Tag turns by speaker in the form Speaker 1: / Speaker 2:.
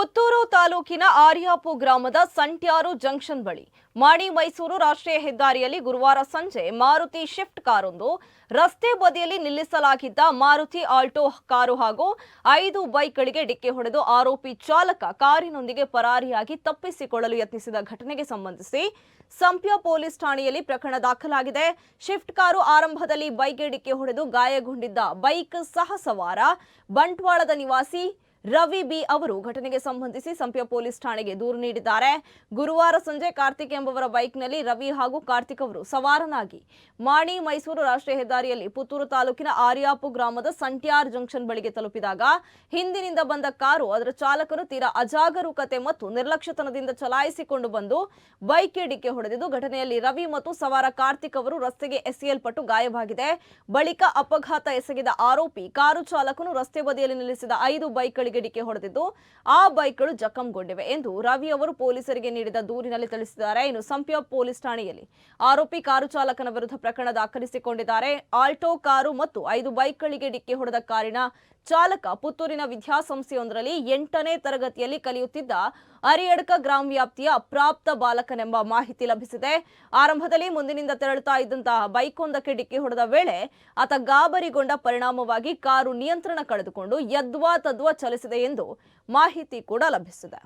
Speaker 1: ಪುತ್ತೂರು ತಾಲೂಕಿನ ಆರ್ಯಾಪು ಗ್ರಾಮದ ಸಂಟ್ಯಾರು ಜಂಕ್ಷನ್ ಬಳಿ ಮಾಣಿ ಮೈಸೂರು ರಾಷ್ಟ್ರೀಯ ಹೆದ್ದಾರಿಯಲ್ಲಿ ಗುರುವಾರ ಸಂಜೆ ಮಾರುತಿ ಶಿಫ್ಟ್ ಕಾರೊಂದು ರಸ್ತೆ ಬದಿಯಲ್ಲಿ ನಿಲ್ಲಿಸಲಾಗಿದ್ದ ಮಾರುತಿ ಆಲ್ಟೋ ಕಾರು ಹಾಗೂ 5 ಬೈಕ್ಗಳಿಗೆ ಡಿಕ್ಕಿ ಹೊಡೆದು ಆರೋಪಿ ಚಾಲಕ ಕಾರಿನೊಂದಿಗೆ ಪರಾರಿಯಾಗಿ ತಪ್ಪಿಸಿಕೊಳ್ಳಲು ಯತ್ನಿಸಿದ ಘಟನೆಗೆ ಸಂಬಂಧಿಸಿ ಸಂಪ್ಯ ಪೊಲೀಸ್ ಠಾಣೆಯಲ್ಲಿ ಪ್ರಕರಣ ದಾಖಲಾಗಿದೆ. ಶಿಫ್ಟ್ ಕಾರು ಆರಂಭದಲ್ಲಿ ಬೈಕ್ಗೆ ಡಿಕ್ಕಿ ಹೊಡೆದು ಗಾಯಗೊಂಡಿದ್ದ ಬೈಕ್ ಸಹ ಸವಾರ ಬಂಟ್ವಾಳದ ನಿವಾಸಿ ರವಿ ಬಿ ಅವರು ಘಟನೆಗೆ ಸಂಬಂಧಿಸಿ ಸಂಪ್ಯ ಪೊಲೀಸ್ ಠಾಣೆಗೆ ದೂರು ನೀಡಿದ್ದಾರೆ. ಗುರುವಾರ ಸಂಜೆ ಕಾರ್ತಿಕ್ ಎಂಬುವರ ಬೈಕ್ನಲ್ಲಿ ರವಿ ಹಾಗೂ ಕಾರ್ತಿಕ್ ಅವರು ಸವಾರನಾಗಿ ಮಾಣಿ ಮೈಸೂರು ರಾಷ್ಟ್ರೀಯ ಹೆದ್ದಾರಿಯಲ್ಲಿ ಪುತ್ತೂರು ತಾಲೂಕಿನ ಆರ್ಯಾಪು ಗ್ರಾಮದ ಸಂಟ್ಯಾರ್ ಜಂಕ್ಷನ್ ಬಳಿಗೆ ತಲುಪಿದಾಗ ಹಿಂದಿನಿಂದ ಬಂದ ಕಾರು ಅದರ ಚಾಲಕರು ತೀರಾ ಅಜಾಗರೂಕತೆ ಮತ್ತು ನಿರ್ಲಕ್ಷ್ಯತನದಿಂದ ಚಲಾಯಿಸಿಕೊಂಡು ಬಂದು ಬೈಕ್ಗೆ ಡಿಕ್ಕಿ ಹೊಡೆದಿದ್ದು ಘಟನೆಯಲ್ಲಿ ರವಿ ಮತ್ತು ಸವಾರ ಕಾರ್ತಿಕ್ ಅವರು ರಸ್ತೆಗೆ ಎಸೆಯಲ್ಪಟ್ಟು ಗಾಯವಾಗಿದೆ. ಬಳಿಕ ಅಪಘಾತ ಎಸಗಿದ ಆರೋಪಿ ಕಾರು ಚಾಲಕನು ರಸ್ತೆ ಬದಿಯಲ್ಲಿ ನಿಲ್ಲಿಸಿದ 5 ಬೈಕ್ಗಳಿಗೆ ಡಿಕ್ಕಿ ಹೊಡೆದಿದ್ದು ಆ ಬೈಕ್ಗಳು ಜಖಂಗೊಂಡಿವೆ ಎಂದು ರವಿ ಅವರು ಪೊಲೀಸರಿಗೆ ನೀಡಿದ ದೂರಿನಲ್ಲಿ ತಿಳಿಸಿದ್ದಾರೆ. ಇನ್ನು ಸಂಪ್ಯ ಪೊಲೀಸ್ ಠಾಣೆಯಲ್ಲಿ ಆರೋಪಿ ಕಾರು ಚಾಲಕನ ವಿರುದ್ಧ ಪ್ರಕರಣ ದಾಖಲಿಸಿಕೊಂಡಿದ್ದಾರೆ. ಆಲ್ಟೋ ಕಾರು ಮತ್ತು 5 ಬೈಕ್ಗಳಿಗೆ ಡಿಕ್ಕಿ ಹೊಡೆದ ಕಾರಿನ ಚಾಲಕ ಪುತ್ತೂರಿನ ವಿದ್ಯಾಸಂಸ್ಥೆಯೊಂದರಲ್ಲಿ 8ನೇ ತರಗತಿಯಲ್ಲಿ ಕಲಿಯುತ್ತಿದ್ದ ಅರಿಯಡ್ಕ ಗ್ರಾಮ ವ್ಯಾಪ್ತಿಯ ಅಪ್ರಾಪ್ತ ಬಾಲಕನೆಂಬ ಮಾಹಿತಿ ಲಭಿಸಿದೆ. ಆರಂಭದಲ್ಲಿ ಮುಂದಿನಿಂದ ತೆರಳುತ್ತಾ ಇದ್ದಂತಹ ಬೈಕ್ವೊಂದಕ್ಕೆ ಡಿಕ್ಕಿ ಹೊಡೆದ ವೇಳೆ ಆತ ಗಾಬರಿಗೊಂಡ ಪರಿಣಾಮವಾಗಿ ಕಾರು ನಿಯಂತ್ರಣ ಕಳೆದುಕೊಂಡು ಯದ್ವಾ ತದ್ವಾ ಚಲಿಸಿದೆ ಎಂದು ಮಾಹಿತಿ ಕೂಡ ಲಭಿಸಿದೆ.